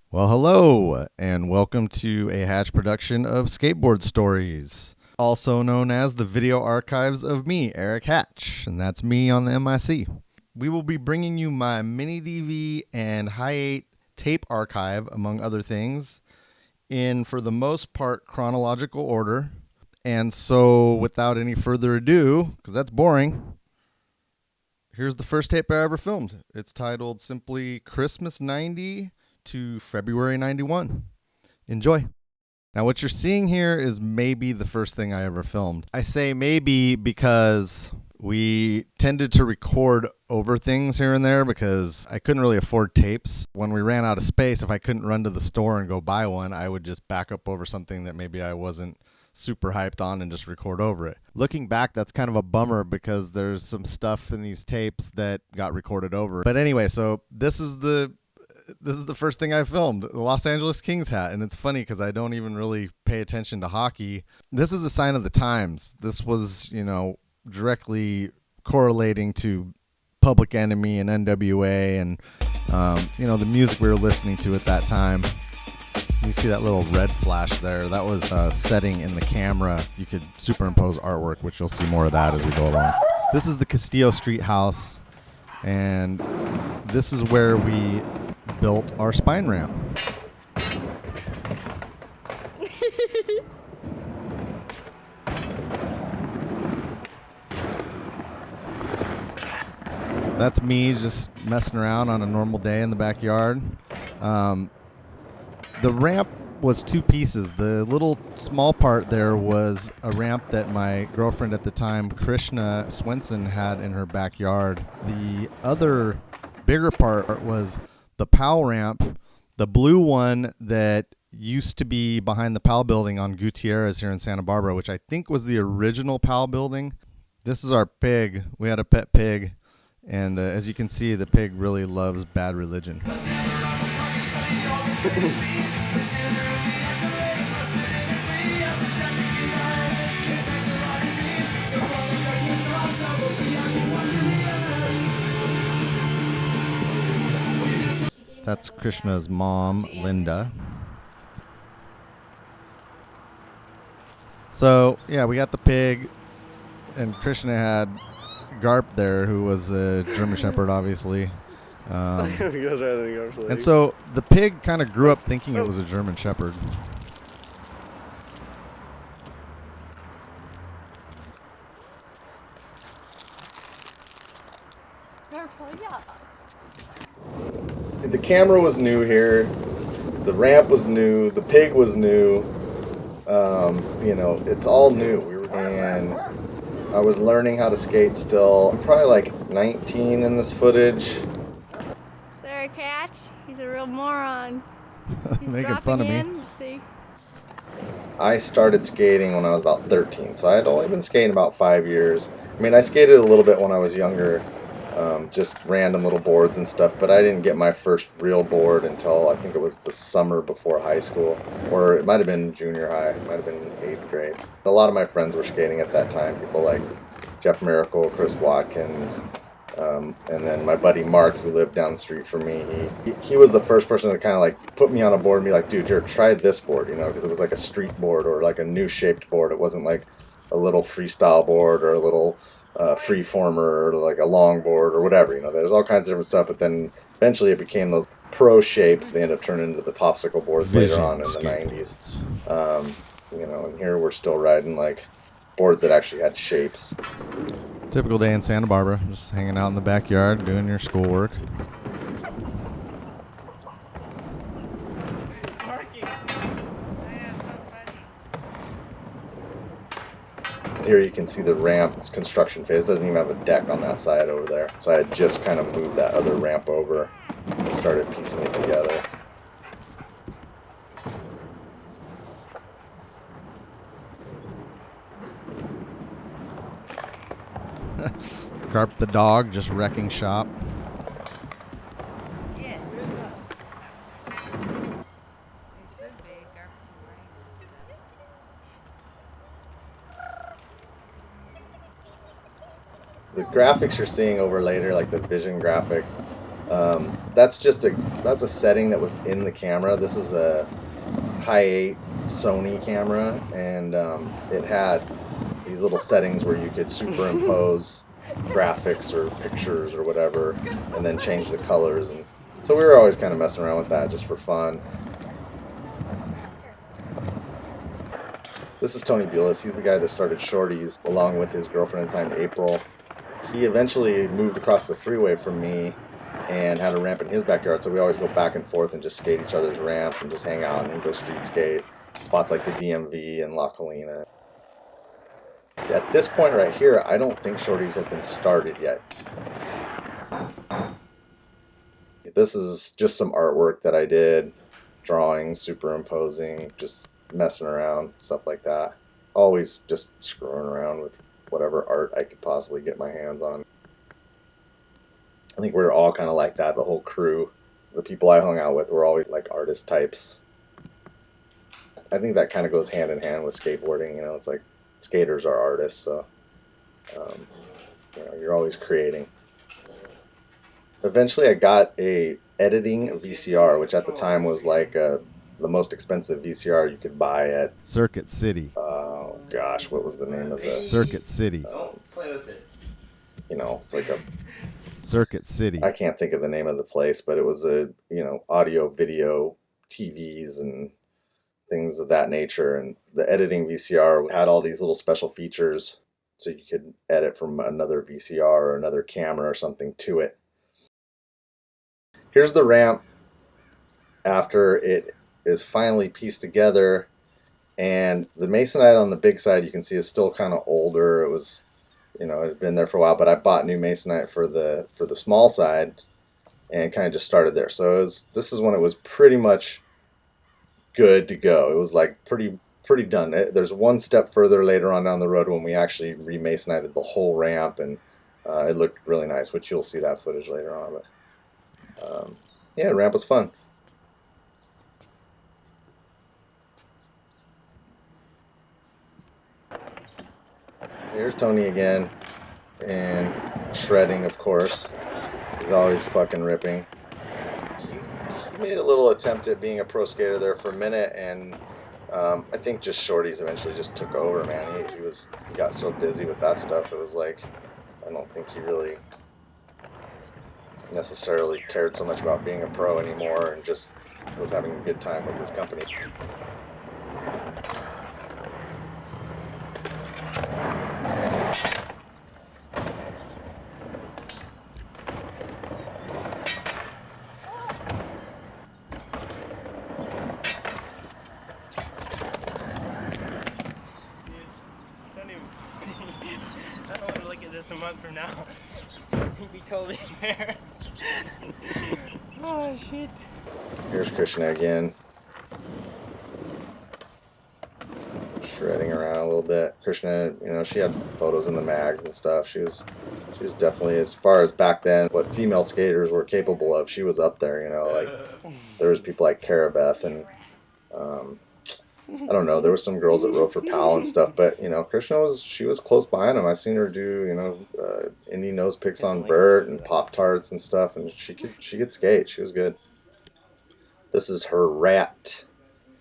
Well, hello, and welcome to a Hatch production of Skateboard Stories, also known as the video archives of me, Erik Hatch, and that's me on the MIC. We will be bringing you my mini DV and high 8 tape archive, among other things, in, for the most part, chronological order. And so, without any further ado, because that's boring, here's the first tape I ever filmed. It's titled simply Christmas 90 to February 91. Enjoy. Now what you're seeing here is maybe the first thing I ever filmed. I say maybe because we tended to record over things here and there because I couldn't really afford tapes. When we ran out of space, if I couldn't run to the store and go buy one, I would just back up over something that maybe I wasn't super hyped on and just record over it. Looking back, that's kind of a bummer because there's some stuff in these tapes that got recorded over. But anyway, so this is the first thing I filmed, the Los Angeles Kings hat. And it's funny because I don't even really pay attention to hockey. This is a sign of the times. This was, directly correlating to Public Enemy and NWA and, the music we were listening to at that time. You see that little red flash there. That was setting in the camera. You could superimpose artwork, which you'll see more of that as we go along. This is the Castillo Street house. And this is where we built our spine ramp. That's me just messing around on a normal day in the backyard. The ramp was two pieces. The little small part there was a ramp that my girlfriend at the time, Krishna Swenson, had in her backyard. The other bigger part was the Powell ramp, the blue one that used to be behind the Powell building on Gutierrez here in Santa Barbara, which I think was the original Powell building. This is our pig. We had a pet pig, and as you can see, the pig really loves Bad Religion. That's Krishna's mom, Linda. So, yeah, we got the pig, and Krishna had Garp there, who was a German Shepherd, obviously. And so the pig kind of grew up thinking it was a German Shepherd. The camera was new here, the ramp was new, the pig was new, it's all new. And I was learning how to skate still. I'm probably like 19 in this footage. Erik Hatch, he's a real moron. He's making fun of me. See? I started skating when I was about 13, so I had only been skating about 5 years. I mean, I skated a little bit when I was younger. Just random little boards and stuff, but I didn't get my first real board until I think it was the summer before high school, or it might have been junior high, it might have been 8th grade. A lot of my friends were skating at that time, people like Jeff Miracle, Chris Watkins, and then my buddy Mark, who lived down the street from me, he was the first person to kind of like put me on a board and be like, dude, here, try this board, because it was like a street board or like a new shaped board. It wasn't like a little freestyle board or a little freeformer or like a longboard or whatever, there's all kinds of different stuff, but then eventually it became those pro shapes. They end up turning into the popsicle boards later on in the 90s. And here we're still riding like boards that actually had shapes. Typical day in Santa Barbara, just hanging out in the backyard doing your schoolwork. Here you can see the ramp. It's construction phase. It doesn't even have a deck on that side over there. So I had just kind of moved that other ramp over and started piecing it together. Garp the dog just wrecking shop. The graphics you're seeing over later, like the vision graphic, That's a setting that was in the camera. This is a high 8 Sony camera, and it had these little settings where you could superimpose graphics or pictures or whatever, and then change the colors. And so we were always kind of messing around with that just for fun. This is Tony Buyalos. He's the guy that started Shorties along with his girlfriend at the time, April. He eventually moved across the freeway from me and had a ramp in his backyard, so we always go back and forth and just skate each other's ramps and just hang out and go street skate. Spots like the DMV and La Colina. At this point right here, I don't think Shorties have been started yet. This is just some artwork that I did, drawing, superimposing, just messing around, stuff like that. Always just screwing around with whatever art I could possibly get my hands on. I think we're all kind of like that, the whole crew. The people I hung out with were always like artist types. I think that kind of goes hand in hand with skateboarding, you know, it's like skaters are artists, so you know, you're always creating. Eventually I got a editing VCR, which at the time was like the most expensive VCR you could buy at Circuit City. Oh gosh, what was the name of this? Circuit City. Don't play with it. You know, it's like a Circuit City. I can't think of the name of the place, but it was a, you know, audio, video, TVs and things of that nature. And the editing VCR had all these little special features so you could edit from another VCR or another camera or something to it. Here's the ramp after it is finally pieced together, and the masonite on the big side you can see is still kind of older. It was, you know, it had been there for a while, but I bought new masonite for the small side and kind of just started there. So this is when it was pretty much good to go. It was like pretty done. There's one step further later on down the road when we actually remasonited the whole ramp, and it looked really nice, which you'll see that footage later on. But yeah, the ramp was fun. Here's Tony again, and shredding, of course. He's always fucking ripping. He made a little attempt at being a pro skater there for a minute, and I think just Shorties eventually just took over, man. He got so busy with that stuff, it was like, I don't think he really necessarily cared so much about being a pro anymore, and just was having a good time with his company. A month from now, he'd be totally embarrassed. Oh shit. Here's Krishna again, shredding around a little bit. Krishna, you know, she had photos in the mags and stuff. She was definitely, as far as back then, what female skaters were capable of, she was up there. You know, like there was people like Karabeth and I don't know, there were some girls that rode for Powell and stuff, but, you know, Krishna she was close behind him. I seen her do, you know, indie nose picks on Bert and Pop-Tarts and stuff, and she could skate. She was good. This is her rat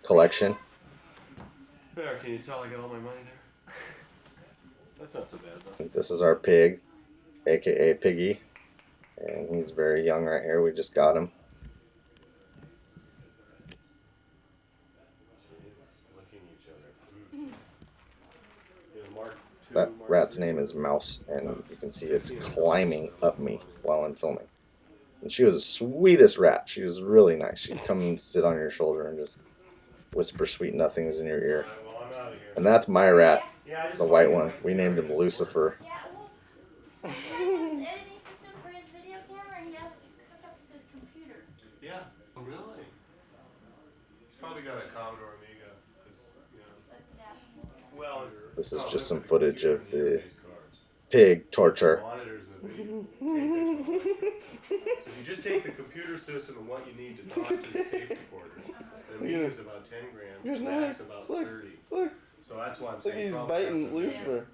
collection. There, can you tell I got all my money there? That's not so bad, though. This is our pig, aka Piggy, and he's very young right here. We just got him. That rat's name is Mouse, and you can see it's climbing up me while I'm filming. And she was the sweetest rat. She was really nice. She'd come and sit on your shoulder and just whisper sweet nothings in your ear. And that's my rat, the white one. We named him Lucifer. His editing system for his video camera, and he has it hooked up to his computer. Yeah. Oh, really? He's probably got a Commodore Amiga. You know. Well, this is just some footage of the pig torture. So if you just take the computer system and what you need to talk to the tape recorder, the Amiga is about 10 grand, the Mac's about 30. Look. So that's why I'm saying Look, he's biting Lucifer.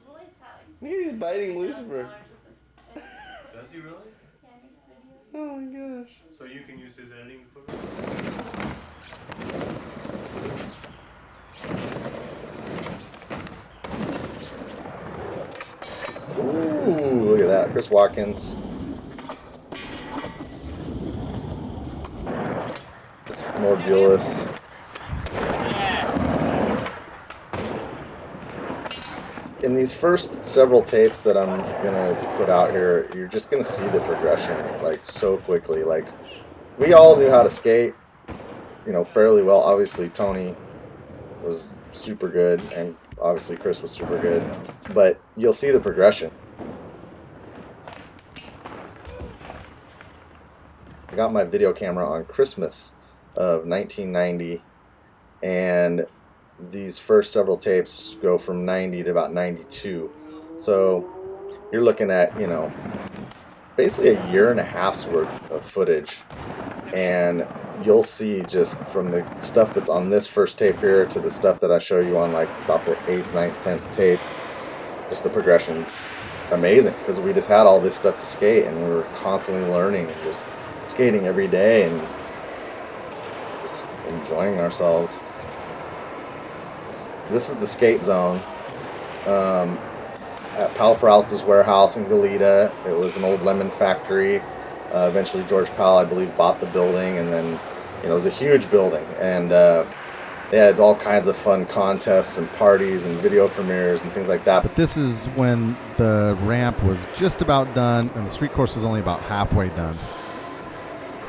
Look, he's biting Lucifer. Does he really? Oh my gosh. So you can use his editing equipment? Ooh, look at that. Chris Watkins. This is more Buyalos. In these first several tapes that I'm gonna put out here, you're just gonna see the progression like so quickly. Like, we all knew how to skate, you know, fairly well. Obviously, Tony was super good, and obviously Chris was super good. But you'll see the progression. I got my video camera on Christmas of 1990, and these first several tapes go from 90 to about 92. So you're looking at, you know, basically a year and a half's worth of footage. And you'll see just from the stuff that's on this first tape here to the stuff that I show you on like about the 8th, 9th, 10th tape, just the progression's amazing, because we just had all this stuff to skate, and we were constantly learning and just skating every day and just enjoying ourselves. This is the skate zone at Powell Peralta's warehouse in Goleta. It was an old lemon factory. Eventually George Powell, I believe, bought the building, and then, you know, it was a huge building, and they had all kinds of fun contests and parties and video premieres and things like that. But this is when the ramp was just about done and the street course is only about halfway done.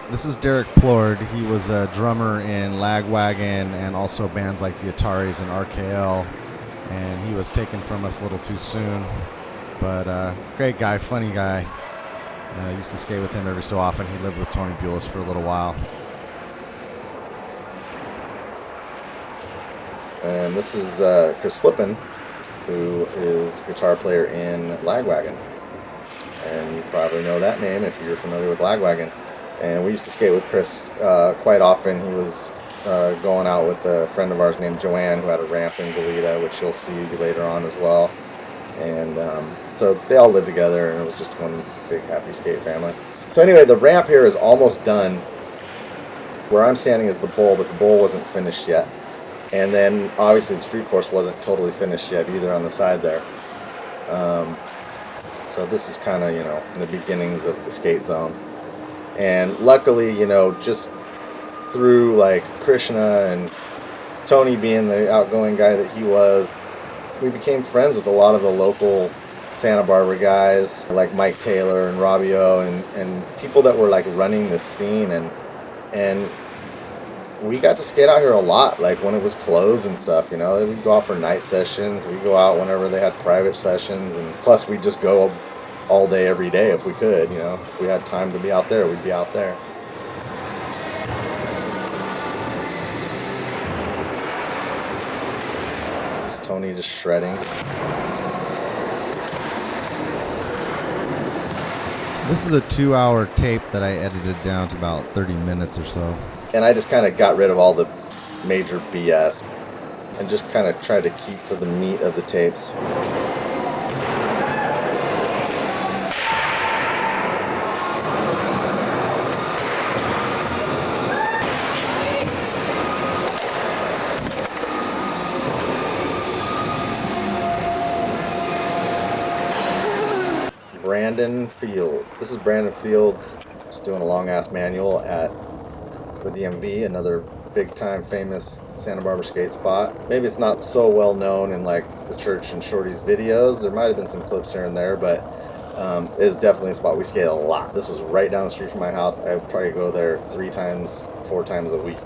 This is Derrick Plourde. He was a drummer in Lagwagon and also bands like the Ataris and RKL, and he was taken from us a little too soon. But great guy, funny guy. I used to skate with him every so often. He lived with Tony Buyalos for a little while. And this is Chris Flippin, who is a guitar player in Lagwagon. And you probably know that name if you're familiar with Lagwagon. And we used to skate with Chris quite often. He was going out with a friend of ours named Joanne, who had a ramp in Goleta, which you'll see later on as well. And so they all lived together, and it was just one big happy skate family. So anyway, the ramp here is almost done. Where I'm standing is the bowl, but the bowl wasn't finished yet. And then obviously the street course wasn't totally finished yet either on the side there. So this is kind of, you know, in the beginnings of the skate zone. And luckily, you know, just through like Krishna and Tony being the outgoing guy that he was, we became friends with a lot of the local Santa Barbara guys like Mike Taylor and Robbie O and people that were like running this scene, and we got to skate out here a lot, like when it was closed and stuff, you know. We'd go out for night sessions, we'd go out whenever they had private sessions, and plus we'd just go all day every day if we could, you know. If we had time to be out there, we'd be out there. There's Tony just shredding. This is a 2-hour tape that I edited down to about 30 minutes or so. And I just kind of got rid of all the major BS and just kind of tried to keep to the meat of the tapes. Brandon Fields. This is Brandon Fields just doing a long-ass manual at the DMV, another big-time famous Santa Barbara skate spot. Maybe it's not so well known in like the Church and Shorty's videos. There might have been some clips here and there, but it is definitely a spot we skate a lot. This was right down the street from my house. I would probably go there 3 times, 4 times a week.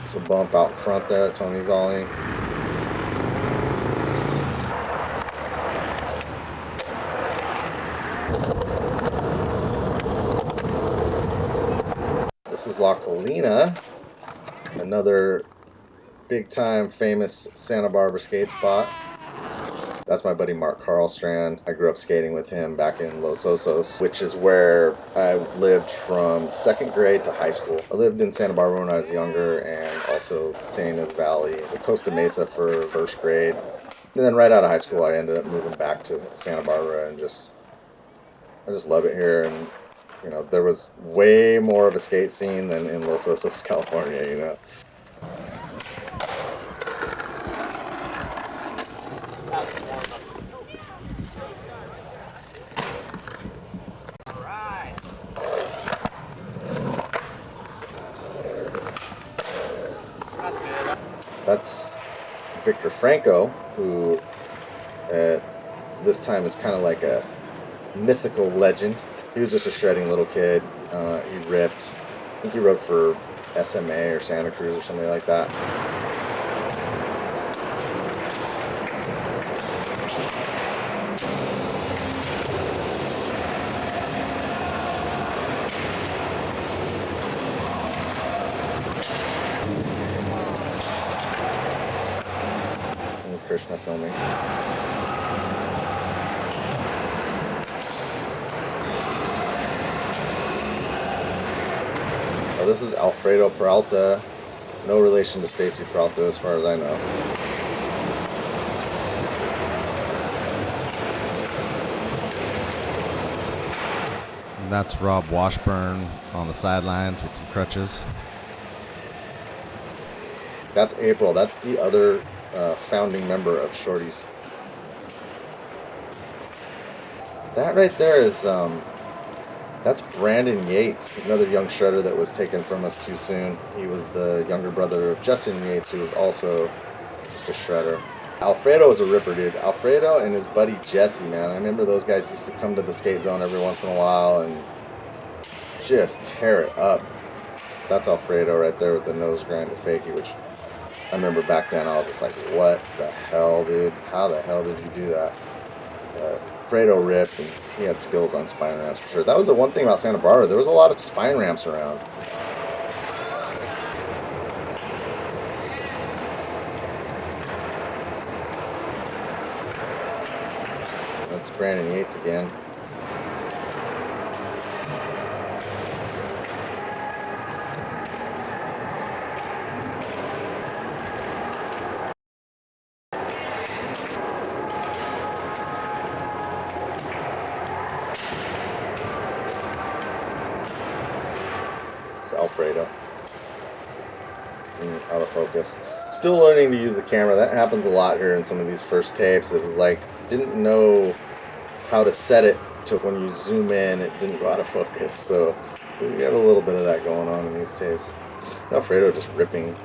It's a bump out front there at Tony's Ollie. This is La Colina, another big time famous Santa Barbara skate spot. That's my buddy Mark Karlstrand. I grew up skating with him back in Los Osos, which is where I lived from 2nd grade to high school. I lived in Santa Barbara when I was younger, and also San Ynez Valley, Costa Mesa for 1st grade. And then right out of high school, I ended up moving back to Santa Barbara, and I just love it here. And you know, there was way more of a skate scene than in Los Osos, California, you know. That's Victor Franco, who at this time is kind of like a mythical legend. He was just a shredding little kid. He ripped, I think he rode for SMA or Santa Cruz or something like that. Krishna filming. Oh, this is Alfredo Peralta. No relation to Stacy Peralta as far as I know. And that's Rob Washburn on the sidelines with some crutches. That's April. That's the other founding member of Shorties. That right there is, that's Brandon Yates, another young shredder that was taken from us too soon. He was the younger brother of Justin Yates, who was also just a shredder. Alfredo was a ripper, dude. Alfredo and his buddy Jesse, man. I remember those guys used to come to the skate zone every once in a while and just tear it up. That's Alfredo right there with the nose grind to fakie, which I remember back then I was just like, what the hell, dude? How the hell did you do that? Alfredo ripped, and he had skills on spine ramps for sure. That was the one thing about Santa Barbara. There was a lot of spine ramps around. That's Brandon Yates again. Alfredo. Out of focus. Still learning to use the camera. That happens a lot here in some of these first tapes. It was like, didn't know how to set it to when you zoom in, it didn't go out of focus. So we have a little bit of that going on in these tapes. Alfredo just ripping.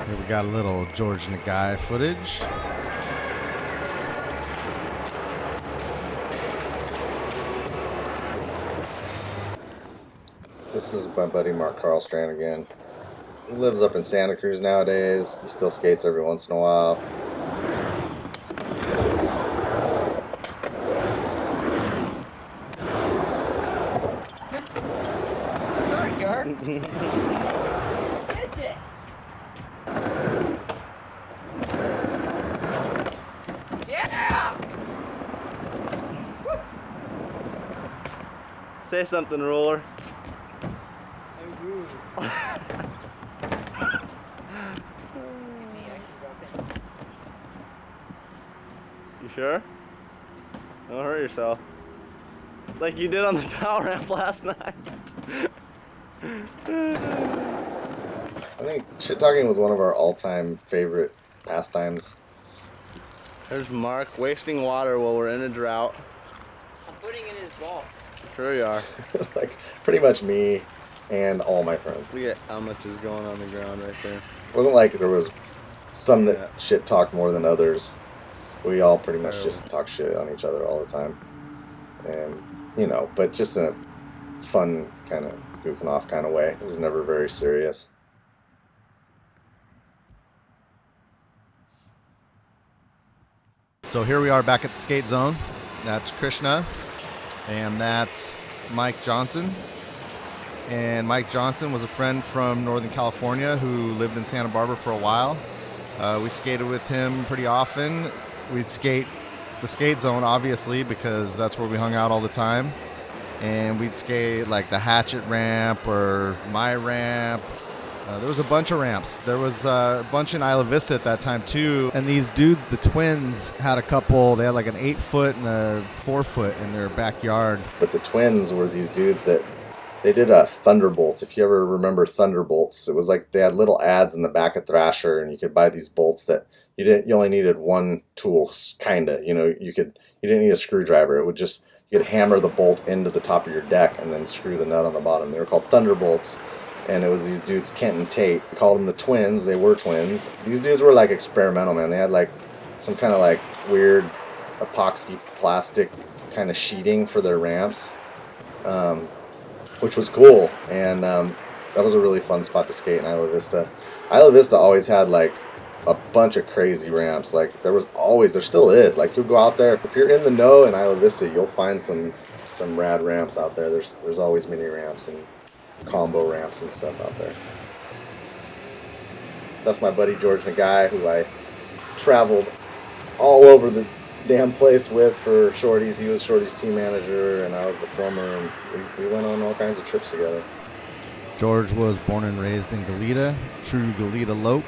Here we got a little George Nagai footage. This is my buddy Mark Karlstrand again. He lives up in Santa Cruz nowadays. He still skates every once in a while. Sorry, Garp. Say something, roller. You sure? Don't hurt yourself. Like you did on the Powell ramp last night. I think shit talking was one of our all-time favorite pastimes. There's Mark wasting water while we're in a drought. I'm putting in his ball. Sure you are. Like pretty much me and all my friends. Look at how much is going on the ground right there. It wasn't like there was some that shit talked more than others. We all pretty much just talk shit on each other all the time. And, you know, but just in a fun kind of goofing off kind of way. It was never very serious. So here we are back at the skate zone. That's Krishna, and that's Mike Johnson. And Mike Johnson was a friend from Northern California who lived in Santa Barbara for a while. We skated with him pretty often. We'd skate the skate zone, obviously, because that's where we hung out all the time. And we'd skate like the Hatchet ramp or my ramp. There was a bunch of ramps. There was a bunch in Isla Vista at that time too. And these dudes, the twins, had a couple. They had like an 8-foot and a 4-foot in their backyard. But the twins were these dudes that they did Thunderbolts. If you ever remember Thunderbolts, it was like they had little ads in the back of Thrasher, and you could buy these bolts that you only needed one tool, kinda. You know, you didn't need a screwdriver. It would just, you could hammer the bolt into the top of your deck and then screw the nut on the bottom. They were called Thunderbolts. And it was these dudes, Kent and Tate. We called them the twins. They were twins. These dudes were like experimental, man. They had like some kind of like weird epoxy plastic kind of sheeting for their ramps, which was cool. And that was a really fun spot to skate in Isla Vista. Isla Vista always had like a bunch of crazy ramps. Like there still is. Like you'll go out there, if you're in the know in Isla Vista, you'll find some rad ramps out there. There's always mini ramps and combo ramps and stuff out there. That's my buddy George Nagai, who I traveled all over the damn place with for Shorty's. He was Shorty's team manager, and I was the filmer, and we went on all kinds of trips together. George was born and raised in Goleta, true Goleta Loke,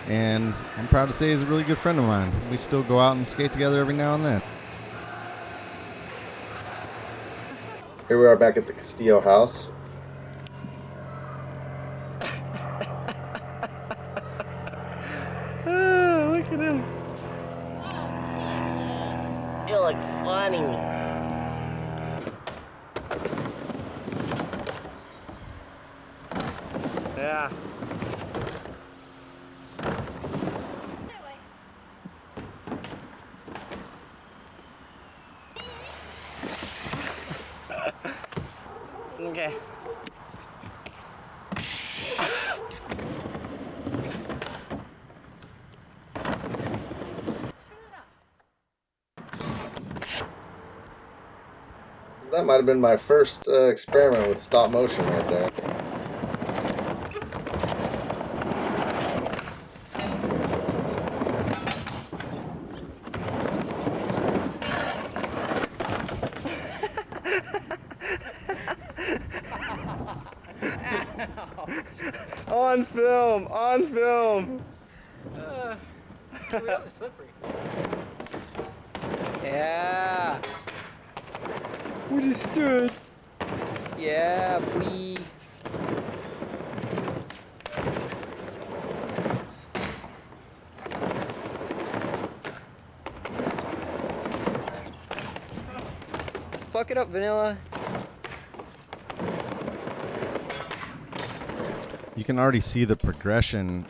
and I'm proud to say he's a really good friend of mine. We still go out and skate together every now and then. Here we are back at the Castillo house. Look at him. You look funny. Yeah. Okay. That might have been my first experiment with stop motion right there. On film! On film! The wheels are slippery. Yeah. We just stood. Yeah, we. Fuck it up, Vanilla. You can already see the progression,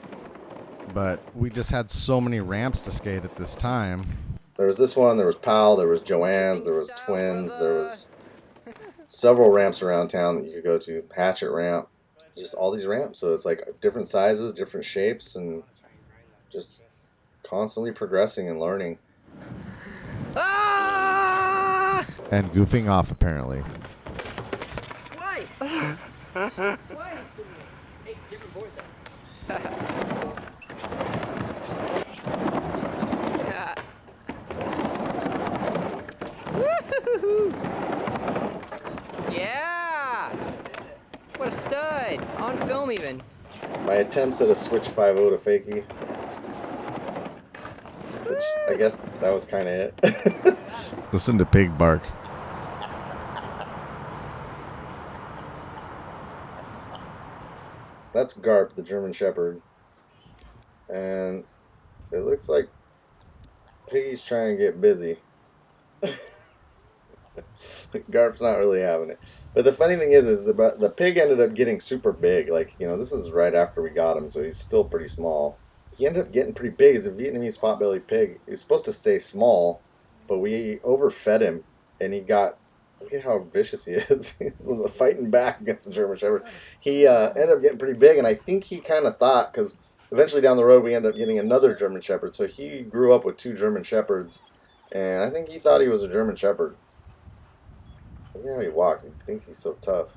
but we just had so many ramps to skate at this time. There was this one, there was Powell, there was Joanne's, there was Twins, there was several ramps around town that you could go to. Hatchet ramp, just all these ramps. So it's like different sizes, different shapes, and just constantly progressing and learning. Ah! And goofing off, apparently. Twice! Twice! Hey, different board though. Yeah! What a stud! On film even. My attempts at a switch 5.0 to fakie, which I guess that was kind of it. Listen to Pig bark. That's Garp, the German Shepherd, and it looks like Piggy's trying to get busy. Garp's not really having it. But the funny thing is the pig ended up getting super big. Like, you know, this is right after we got him, so he's still pretty small. He ended up getting pretty big. He's a Vietnamese potbelly pig. He was supposed to stay small, but we overfed him, and he got, look at how vicious he is. He's fighting back against the German Shepherd. He ended up getting pretty big, and I think he kind of thought, because eventually down the road we ended up getting another German Shepherd, so he grew up with 2 German Shepherds, and I think he thought he was a German Shepherd. Look at how he walks. He thinks he's so tough.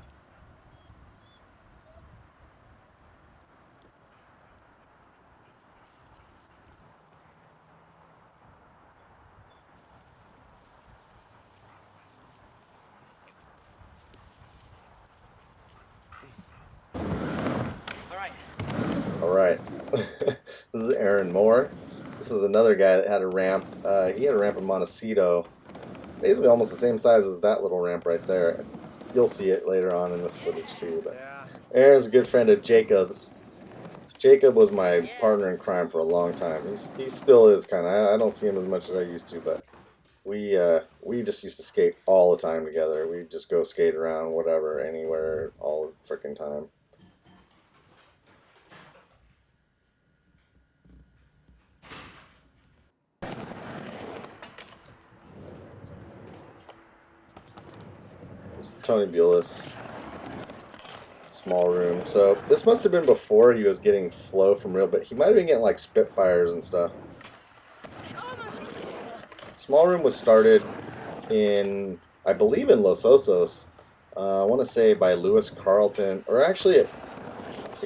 Alright. This is Aaron Moore. This is another guy that had a ramp. He had a ramp in Montecito. Basically almost the same size as that little ramp right there. You'll see it later on in this footage too. But Aaron's a good friend of Jacob's. Jacob was my partner in crime for a long time. He still is kind of. I don't see him as much as I used to, but we just used to skate all the time together. We'd just go skate around, whatever, anywhere, all the freaking time. Tony Buyalos, small room. So this must have been before he was getting flow from real, but he might have been getting like Spitfires and stuff. Small room was started in, I believe, in Los Osos. I want to say by Lewis Carlton, or actually it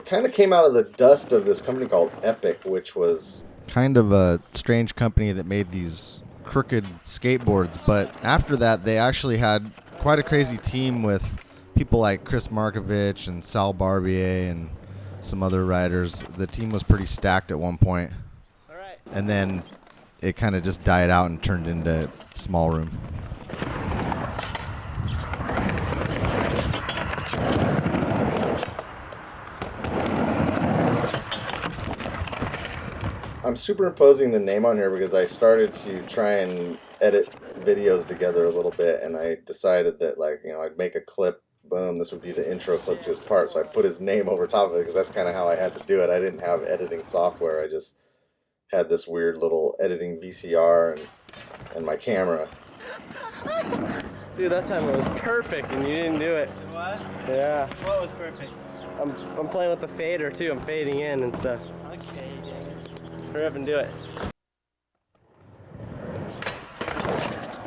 kind of came out of the dust of this company called Epic, which was Kind of a strange company that made these crooked skateboards, but after that they actually had quite a crazy team with people like Chris Markovich and Sal Barbier and some other riders. The team was pretty stacked at one point. And then it kind of just died out and turned into small room. I'm superimposing the name on here because I started to try and edit videos together a little bit, and I decided that, like, you know, I'd make a clip, boom, this would be the intro clip to his part, so I put his name over top of it because that's kind of how I had to do it. I didn't have editing software. I just had this weird little editing VCR and my camera. Dude, that time it was perfect and you didn't do it. What? Yeah. What was perfect? I'm playing with the fader too. I'm fading in and stuff. Okay, Hurry up and do it.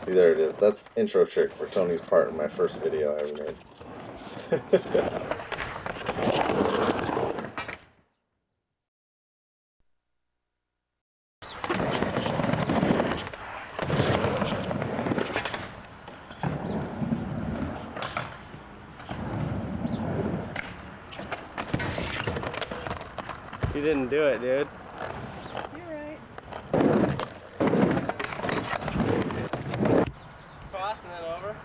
See, there it is. That's intro trick for Tony's part in my first video I ever made. You didn't do it, dude. You're right. Cross and then over.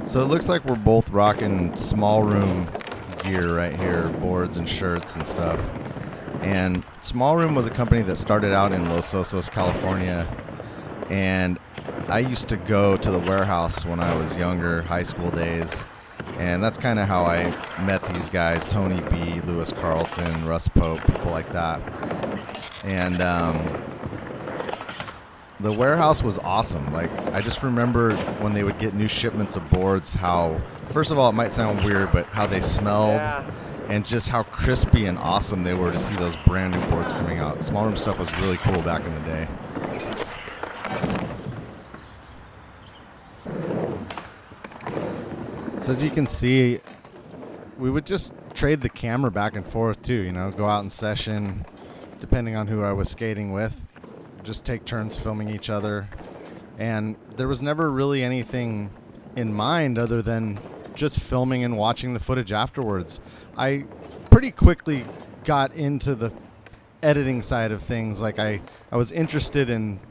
So it looks like we're both rocking small room gear right here, boards and shirts and stuff. And Small Room was a company that started out in Los Osos, California. And I used to go to the warehouse when I was younger, high school days. And that's kind of how I met these guys, Tony B., Lewis Carlton, Russ Pope, people like that. And the warehouse was awesome. Like, I just remember when they would get new shipments of boards, how, first of all, it might sound weird, but how they smelled. Yeah. And just how crispy and awesome they were to see those brand new boards coming out. Small Room stuff was really cool back in the day. So as you can see, we would just trade the camera back and forth too, you know, go out in session, depending on who I was skating with, just take turns filming each other. And there was never really anything in mind other than just filming and watching the footage afterwards. I pretty quickly got into the editing side of things. Like I was interested in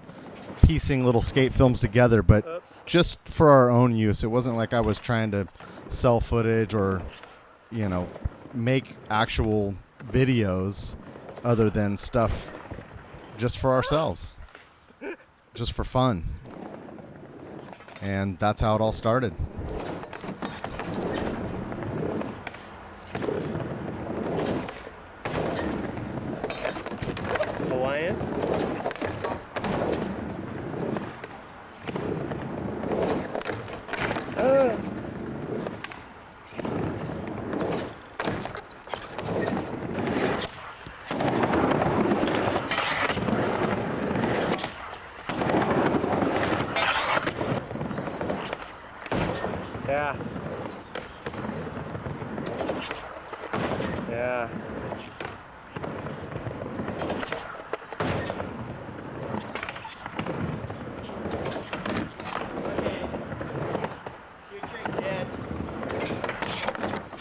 piecing little skate films together, but just for our own use. It wasn't like I was trying to sell footage or, you know, make actual videos. other than stuff just for ourselves, just for fun. And that's how it all started. Hawaiian? Yeah. Yeah. Your trick, Dad.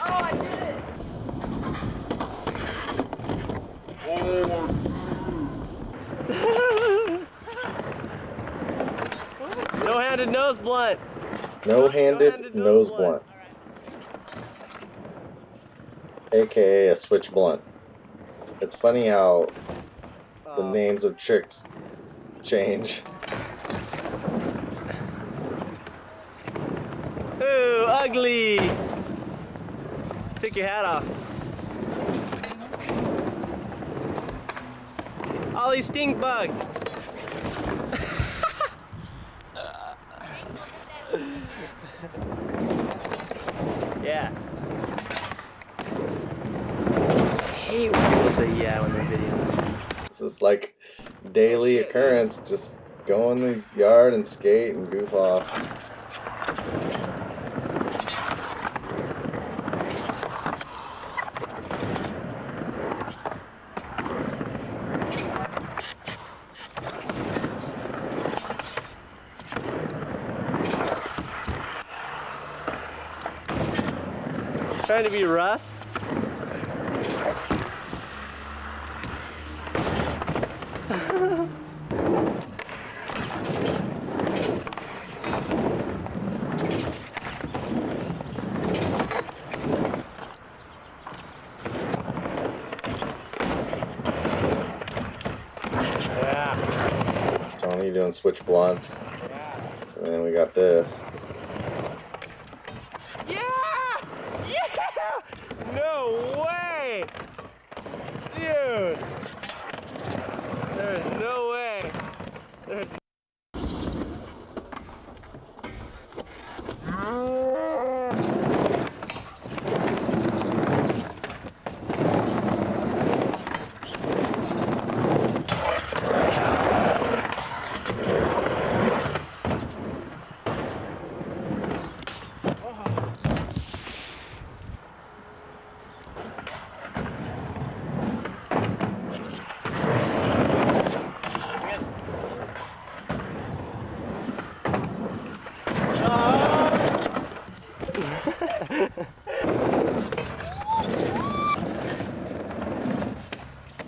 Oh, I did it! No-handed nose blunt. No-handed nose blunt. AKA a switch blunt. It's funny how the names of tricks change. Ooh, ugly! Take your hat off. Ollie stink bug. Yeah. I hate when people say yeah when they're videoing. This is like daily occurrence. Just go in the yard and skate and goof off. Trying to be Russ. Yeah. Tony doing switch blunts. Yeah. And then we got this. No way! Dude! There's no way! There's...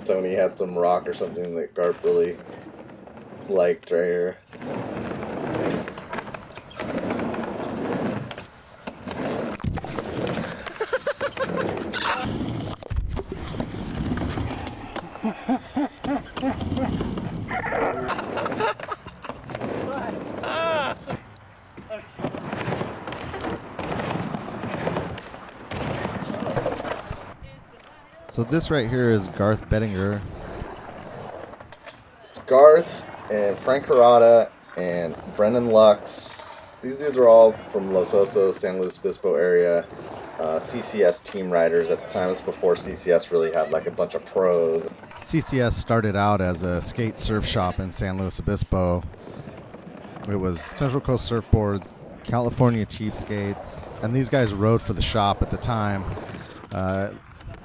Tony had some rock or something that Garp really liked right here. So this right here is Garth Biedinger. It's Garth and Frank Hirata and Brennan Lux. These dudes are all from Los Osos, San Luis Obispo area. CCS team riders at the time. This was before CCS really had like a bunch of pros. CCS started out as a skate surf shop in San Luis Obispo. It was Central Coast Surfboards, California Cheapskates, and these guys rode for the shop at the time.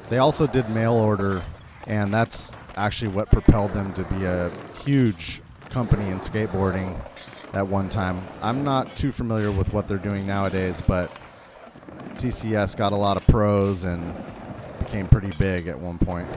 They also did mail order, and that's actually what propelled them to be a huge company in skateboarding at one time. I'm not too familiar with what they're doing nowadays, but CCS got a lot of pros and became pretty big at one point.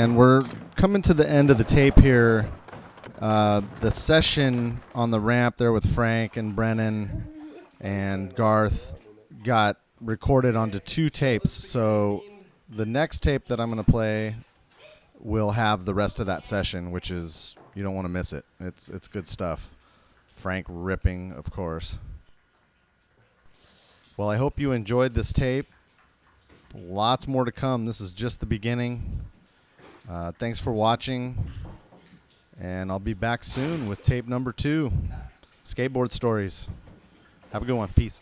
And we're coming to the end of the tape here. The session on the ramp there with Frank and Brennan and Garth got recorded onto 2 tapes. So the next tape that I'm going to play will have the rest of that session, which is, you don't want to miss it. It's good stuff. Frank ripping, of course. Well, I hope you enjoyed this tape. Lots more to come. This is just the beginning. Thanks for watching. And I'll be back soon with tape number 2, Skateboard Stories. Have a good one. Peace.